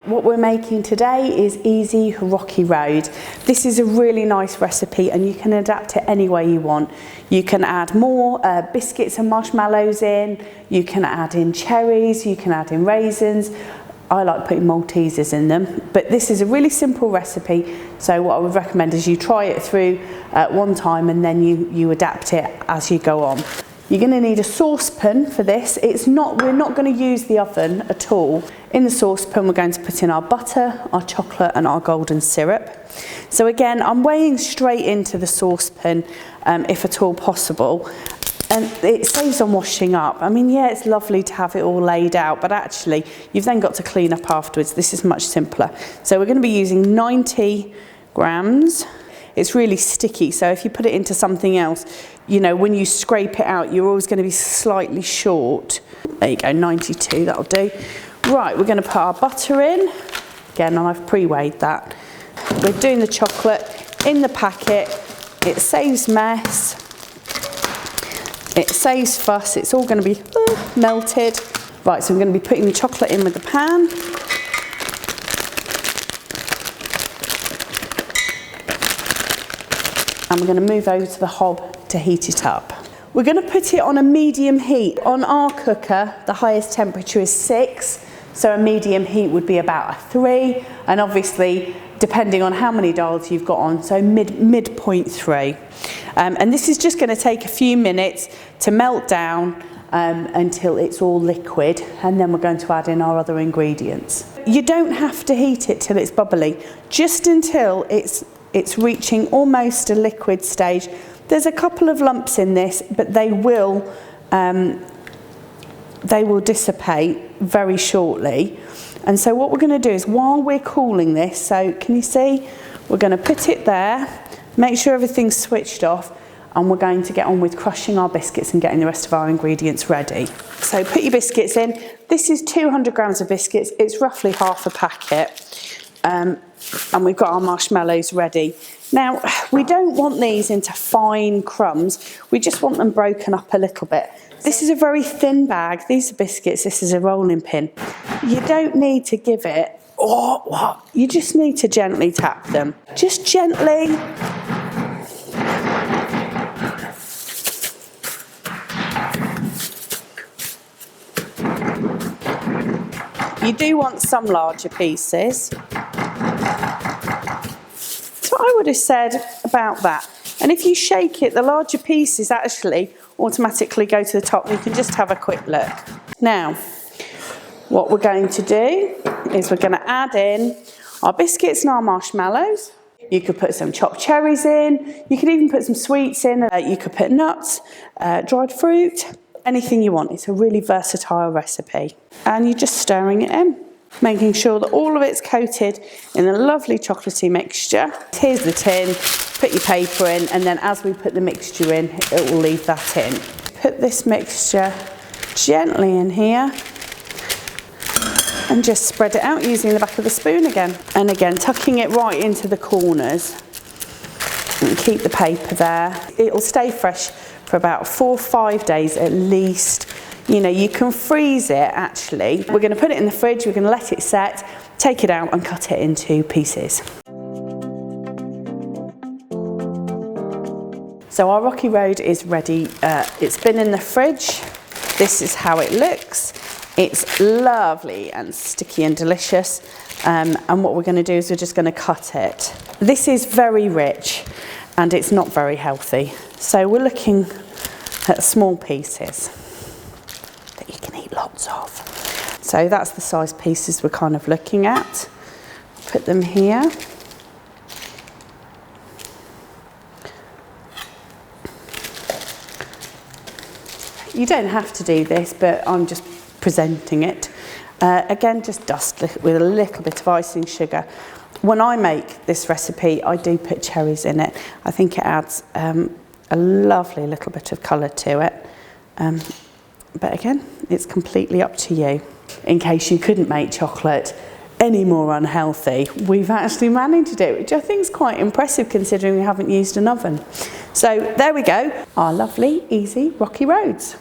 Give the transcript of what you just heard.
What we're making today is easy rocky road. This is a really nice recipe and you can adapt it any way you want. You can add more biscuits and marshmallows in, you can add in cherries, you can add in raisins. I like putting Maltesers in them, but this is a really simple recipe, so what I would recommend is you try it through one time and then you adapt it as you go on. You're going to need a saucepan for this. We're not going to use the oven at all. In the saucepan we're going to put in our butter, our chocolate and our golden syrup. So again, I'm weighing straight into the saucepan if at all possible. And it saves on washing up. I mean, yeah, it's lovely to have it all laid out, but actually you've then got to clean up afterwards. This is much simpler. So we're going to be using 90 grams. It's really sticky, so if you put it into something else, you know, when you scrape it out, you're always going to be slightly short. There you go, 92, that'll do. Right, we're going to put our butter in. Again, I've pre-weighed that. We're doing the chocolate in the packet. It saves mess. It saves fuss. It's all going to be melted. Right, so I'm going to be putting the chocolate in with the pan. And we're going to move over to the hob to heat it up. We're going to put it on a medium heat. On our cooker, the highest temperature is 6, so a medium heat would be about a 3, and obviously depending on how many dials you've got on, so midpoint 3. And this is just going to take a few minutes to melt down until it's all liquid, and then we're going to add in our other ingredients. You don't have to heat it till it's bubbly, just until it's reaching almost a liquid stage. There's a couple of lumps in this, but they will dissipate very shortly. And so what we're going to do is, while we're cooling this, so can you see, we're going to put it there, make sure everything's switched off, and we're going to get on with crushing our biscuits and getting the rest of our ingredients ready. So put your biscuits in. This is 200 grams of biscuits. It's roughly half a packet. And we've got our marshmallows ready. Now, we don't want these into fine crumbs. We just want them broken up a little bit. This is a very thin bag. These are biscuits. This is a rolling pin. You don't need to give it, you just need to gently tap them. Just gently. You do want some larger pieces. That's what I would have said about that. And if you shake it, the larger pieces actually automatically go to the top. You can just have a quick look. Now, what we're going to do is we're going to add in our biscuits and our marshmallows. You could put some chopped cherries in. You could even put some sweets in. You could put nuts, dried fruit, anything you want. It's a really versatile recipe. And you're just stirring it in, making sure that all of it's coated in a lovely chocolatey mixture. Here's the tin, put your paper in, and then as we put the mixture in, it will leave that in. Put this mixture gently in here and just spread it out using the back of the spoon again. And again, tucking it right into the corners and keep the paper there. It'll stay fresh for about 4 or 5 days at least. You know, you can freeze it actually. We're going to put it in the fridge, we're going to let it set, take it out and cut it into pieces. So our Rocky Road is ready. It's been in the fridge. This is how it looks. It's lovely and sticky and delicious. And what we're going to do is we're just going to cut it. This is very rich and it's not very healthy. So we're looking at small pieces that you can eat lots of. So that's the size pieces we're kind of looking at. Put them here. You don't have to do this, but I'm just presenting it. Again, just dust with a little bit of icing sugar. When I make this recipe, I do put cherries in it. I think it adds a lovely little bit of colour to it. But again, it's completely up to you. In case you couldn't make chocolate any more unhealthy, we've actually managed it, which I think is quite impressive considering we haven't used an oven. So there we go, our lovely, easy Rocky Roads.